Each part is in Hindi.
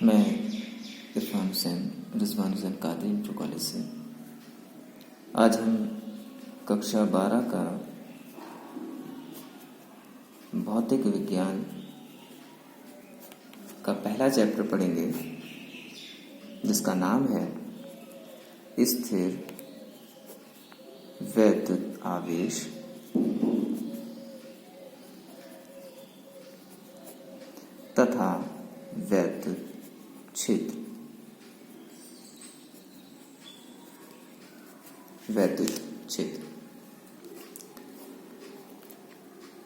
मैं इरफान हुसैन रिजवान हुसैन कादरी इंटर कॉलेज से। आज हम कक्षा 12 का भौतिक विज्ञान का पहला चैप्टर पढ़ेंगे, जिसका नाम है स्थिर वैद्युत आवेश तथा वैद्युत क्षेत्र। वैद्युत क्षेत्र,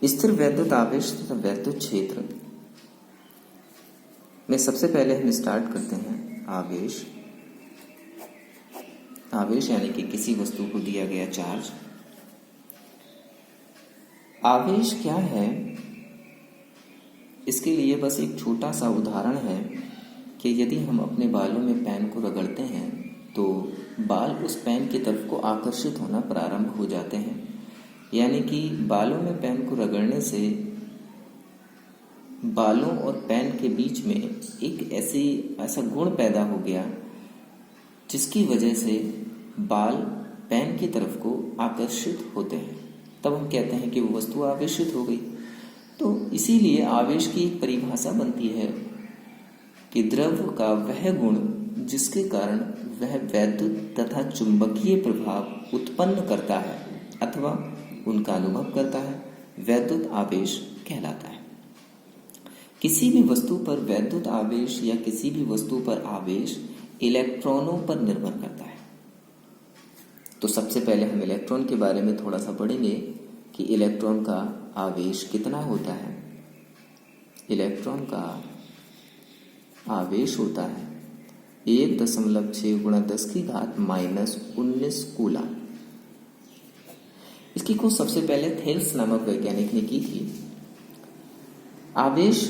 स्थिर वैद्युत आवेश तथा वैद्युत क्षेत्र में सबसे पहले हम स्टार्ट करते हैं आवेश। आवेश यानी कि किसी वस्तु को दिया गया चार्ज। आवेश क्या है, इसके लिए बस एक छोटा सा उदाहरण है कि यदि हम अपने बालों में पेन को रगड़ते हैं तो बाल उस पेन की तरफ को आकर्षित होना प्रारंभ हो जाते हैं। यानी कि बालों में पेन को रगड़ने से बालों और पेन के बीच में एक ऐसा गुण पैदा हो गया जिसकी वजह से बाल पेन की तरफ को आकर्षित होते हैं। तब हम कहते हैं कि वो वस्तु आवेशित हो गई। तो इसीलिए आवेश की एक परिभाषा बनती है कि द्रव का वह गुण जिसके कारण वह वैद्युत तथा चुंबकीय प्रभाव उत्पन्न करता है अथवा उनका अनुभव करता है, वैद्युत आवेश कहलाता है। किसी भी वस्तु पर वैद्युत आवेश या किसी भी वस्तु पर आवेश इलेक्ट्रॉनों पर निर्भर करता है। तो सबसे पहले हम इलेक्ट्रॉन के बारे में थोड़ा सा पढ़ेंगे कि इलेक्ट्रॉन का आवेश कितना होता है। इलेक्ट्रॉन का आवेश होता है 1.6 × 10⁻⁻19 कूलम। इसकी खोज सबसे पहले थेल्स नामक वैज्ञानिक ने की थी। आवेश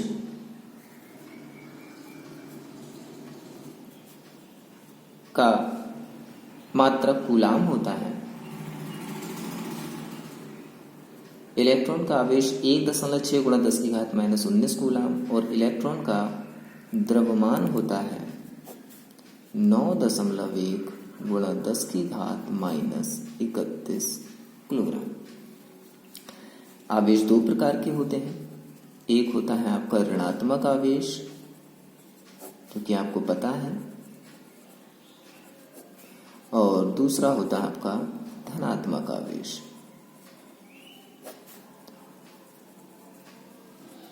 का मात्रक कूलम होता है। इलेक्ट्रॉन का आवेश 1.6 × 10⁻⁻19 कूलम और इलेक्ट्रॉन का द्रव्यमान होता है 9.1 × 10⁻31 किलोग्राम। आवेश दो प्रकार के होते हैं। एक होता है आपका ऋणात्मक आवेश, जो कि आपको पता है, और दूसरा होता है आपका धनात्मक आवेश।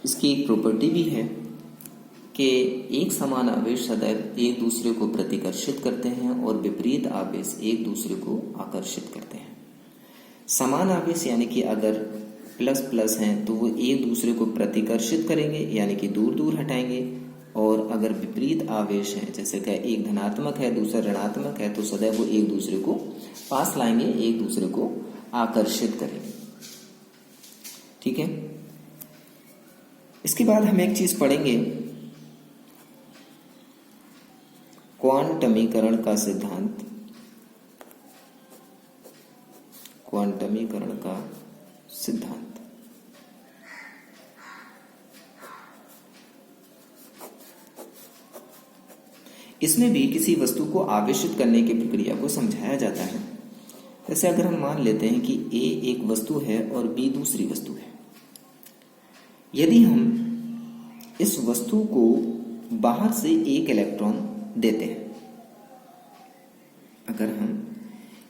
इसकी एक प्रॉपर्टी भी है कि एक समान आवेश सदैव एक दूसरे को प्रतिकर्षित करते हैं और विपरीत आवेश एक दूसरे को आकर्षित करते हैं। समान आवेश यानी कि अगर प्लस प्लस हैं तो वो एक दूसरे को प्रतिकर्षित करेंगे, यानी कि दूर दूर हटाएंगे, और अगर विपरीत आवेश है, जैसे कि एक धनात्मक है दूसरा ऋणात्मक है, तो सदैव वो एक दूसरे को पास लाएंगे, एक दूसरे को आकर्षित करेंगे। ठीक है। इसके बाद हम एक चीज पढ़ेंगे, क्वांटमीकरण का सिद्धांत। क्वांटमीकरण का सिद्धांत इसमें भी किसी वस्तु को आवेशित करने की प्रक्रिया को समझाया जाता है। जैसे अगर हम मान लेते हैं कि A एक वस्तु है और B दूसरी वस्तु है। यदि हम इस वस्तु को बाहर से एक इलेक्ट्रॉन देते हैं, अगर हम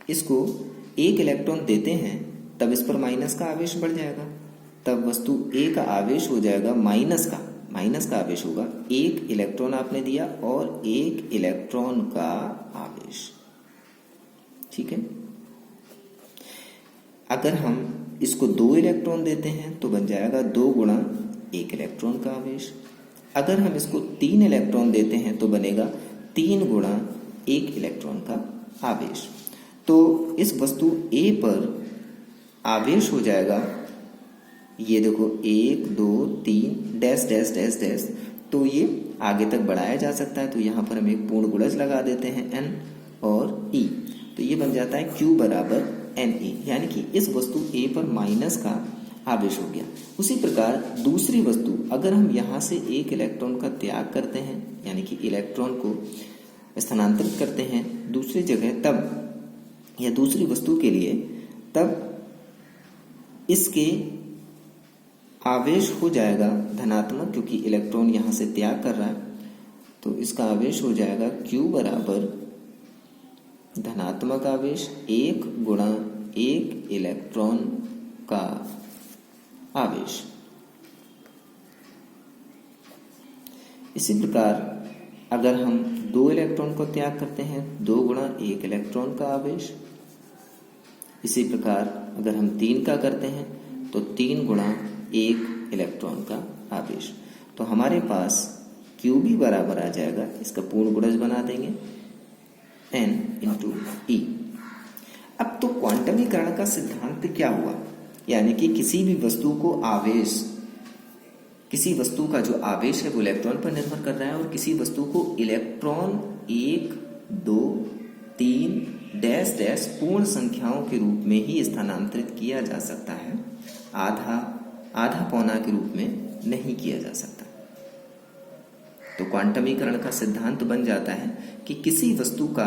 इसको एक इलेक्ट्रॉन देते हैं तब इस पर माइनस का आवेश बढ़ जाएगा। तब वस्तु A का आवेश हो जाएगा माइनस का आवेश होगा। एक इलेक्ट्रॉन आपने दिया और एक इलेक्ट्रॉन का आवेश। ठीक है। अगर हम इसको 2 इलेक्ट्रॉन देते हैं तो बन जाएगा 2 × 1 इलेक्ट्रॉन का आवेश। अगर हम इसको 3 इलेक्ट्रॉन देते हैं तो बनेगा 3 × 1 इलेक्ट्रॉन का आवेश। तो इस वस्तु A पर आवेश हो जाएगा, ये देखो 1 2 3 डैश डैश डैश डैश, तो ये आगे तक बढ़ाया जा सकता है। तो यहाँ पर हम एक पूर्ण गुणज लगा देते हैं N और E, तो ये बन जाता है Q = Ne, यानी कि इस वस्तु A पर माइनस का आवेश हो गया। उसी प्रकार दूसरी वस्तु, अगर हम यहाँ से एक इलेक्ट्रॉन का त्याग करते हैं, यानी कि इलेक्ट्रॉन को स्थानांतरित करते हैं दूसरी जगह तब या दूसरी वस्तु के लिए, तब इसके आवेश हो जाएगा धनात्मक, क्योंकि इलेक्ट्रॉन यहां से त्याग कर रहा है, तो इसका आवेश हो जाएगा Q बराबर धनात्मक आवेश 1 गुणा 1 इलेक्ट्रॉन का आवेश। इसी प्रकार अगर हम 2 इलेक्ट्रॉन को त्याग करते हैं 2 गुणा 1 इलेक्ट्रॉन का आवेश। इसी प्रकार अगर हम 3 का करते हैं तो 3 गुणा 1 इलेक्ट्रॉन का आवेश। तो हमारे पास Q भी बराबर आ जाएगा, इसका पूर्ण गुणज बना देंगे N इंटू E। अब तो क्वांटमीकरण का सिद्धांत क्या हुआ, यानी कि किसी भी वस्तु को आवेश, किसी वस्तु का जो आवेश है वो इलेक्ट्रॉन पर निर्भर कर रहा है और किसी वस्तु को इलेक्ट्रॉन 1, 2, 3 डैश डैश पूर्ण संख्याओं के रूप में ही स्थानांतरित किया जा सकता है, आधा आधा पौना के रूप में नहीं किया जा सकता। तो क्वांटमीकरण का सिद्धांत बन जाता है कि किसी वस्तु का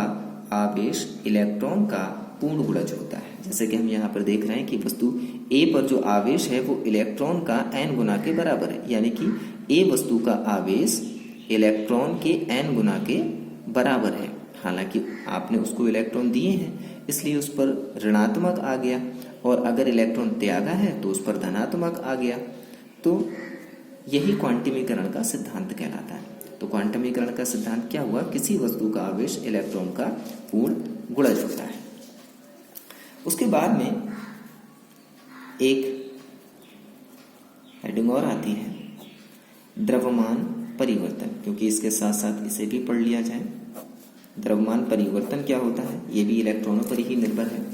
आवेश इलेक्ट्रॉन का पूर्ण गुणज होता है। जैसे कि हम यहाँ पर देख रहे हैं कि वस्तु A पर जो आवेश है वो इलेक्ट्रॉन का n गुना के बराबर है, यानी कि A वस्तु का आवेश इलेक्ट्रॉन के n गुना के बराबर है। हालांकि आपने उसको इलेक्ट्रॉन दिए हैं इसलिए उस पर ऋणात्मक आ गया, और अगर इलेक्ट्रॉन त्यागा है तो उस पर धनात्मक आ गया। तो यही क्वांटमीकरण का सिद्धांत कहलाता है। तो क्वांटमीकरण का सिद्धांत क्या हुआ, किसी वस्तु का आवेश इलेक्ट्रॉन का पूर्ण गुणज होता है। उसके बाद में एक हेडिंग और आती है, द्रव्यमान परिवर्तन, क्योंकि इसके साथ साथ इसे भी पढ़ लिया जाए। द्रव्यमान परिवर्तन क्या होता है, ये भी इलेक्ट्रॉनों पर ही निर्भर है।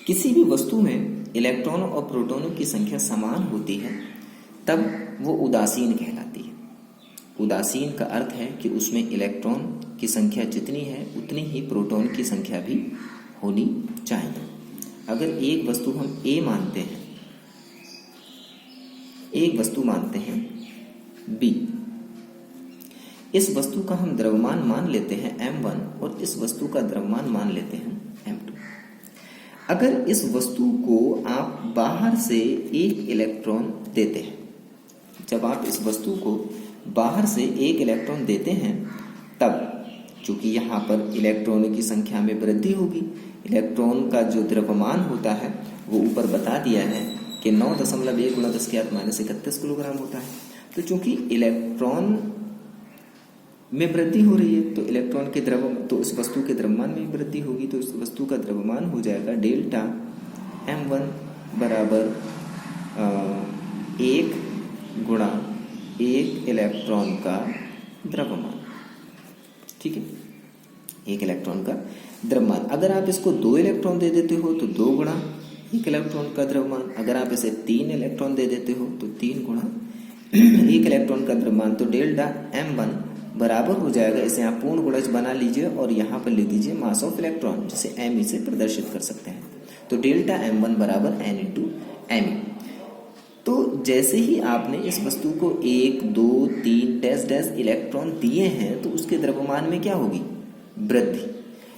किसी भी वस्तु में इलेक्ट्रॉनों और प्रोटॉनों की संख्या समान होती है तब वो उदासीन कहलाती है। उदासीन का अर्थ है कि उसमें इलेक्ट्रॉन की संख्या जितनी है उतनी ही प्रोटॉन की संख्या भी होनी चाहिए। अगर एक वस्तु हम A मानते हैं, एक वस्तु मानते हैं B, इस वस्तु का हम द्रव्यमान मान लेते हैं m1 और इस वस्तु का द्रव्यमान मान लेते हैं m2। अगर इस वस्तु को आप बाहर से एक इलेक्ट्रॉन देते हैं, जब आप इस वस्तु को बाहर से एक इलेक्ट्रॉन देते हैं तब चूंकि यहाँ पर इलेक्ट्रॉनों की संख्या में वृद्धि होगी, इलेक्ट्रॉन का जो द्रव्यमान होता है वो ऊपर बता दिया है कि 9.1 गुणा 10⁻31 किलोग्राम होता है। तो चूंकि इलेक्ट्रॉन में वृद्धि हो रही है तो इलेक्ट्रॉन के तो इस वस्तु के द्रव्यमान में वृद्धि होगी, तो इस वस्तु का द्रव्यमान हो जाएगा डेल्टा m1 बराबर 1 गुणा 1 इलेक्ट्रॉन का द्रव्यमान। ठीक है, 1 इलेक्ट्रॉन का द्रव्यमान। अगर आप इसको 2 इलेक्ट्रॉन दे देते हो तो 2 गुणा 1 इलेक्ट्रॉन का द्रव्यमान। अगर आप इसे 3 इलेक्ट्रॉन दे देते हो तो 3 गुणा 1 इलेक्ट्रॉन का द्रव्यमान। तो डेल्टा m1 बराबर हो जाएगा, इसे आप पूर्ण गुणज बना लीजिए और यहाँ पर लिख दीजिए मास ऑफ इलेक्ट्रॉन, जिसे m से प्रदर्शित कर सकते हैं। तो डेल्टा m1 बराबर n इंटू m। तो जैसे ही आपने इस वस्तु को 1, 2, 3 डैश डैश इलेक्ट्रॉन दिए हैं तो उसके द्रव्यमान में क्या होगी, वृद्धि।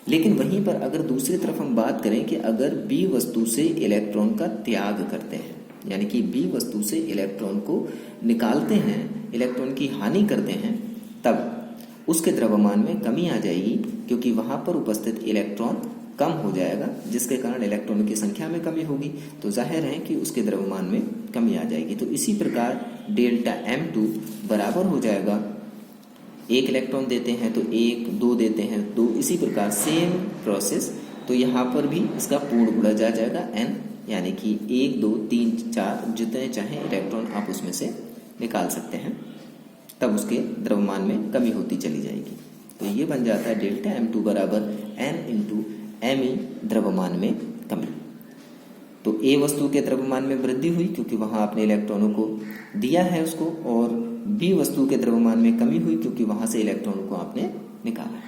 लेकिन वहीं पर अगर दूसरी तरफ हम बात करें कि अगर B वस्तु से इलेक्ट्रॉन का त्याग करते हैं, यानी कि B वस्तु से इलेक्ट्रॉन को निकालते हैं, इलेक्ट्रॉन की हानि करते हैं, तब उसके द्रव्यमान में कमी आ जाएगी, क्योंकि वहां पर उपस्थित इलेक्ट्रॉन कम हो जाएगा, जिसके कारण इलेक्ट्रॉनों की संख्या में कमी होगी, तो जाहिर है कि उसके द्रव्यमान में कमी आ जाएगी। तो इसी प्रकार डेल्टा m2 बराबर हो जाएगा, 1 इलेक्ट्रॉन देते हैं तो 1, 2 देते हैं 2, इसी प्रकार सेम प्रोसेस। तो यहाँ पर भी इसका पूर्ण गुणज आ जाएगा n, यानी कि 1, 2, 3, 4 जितने चाहें इलेक्ट्रॉन आप उसमें से निकाल सकते हैं, तब उसके द्रव्यमान में कमी होती चली जाएगी। तो ये बन जाता है डेल्टा m2 बराबर n इंटू me द्रव्यमान में कमी। तो A वस्तु के द्रव्यमान में वृद्धि हुई क्योंकि वहां आपने इलेक्ट्रॉनों को दिया है उसको, और B वस्तु के द्रव्यमान में कमी हुई क्योंकि वहां से इलेक्ट्रॉनों को आपने निकाला है।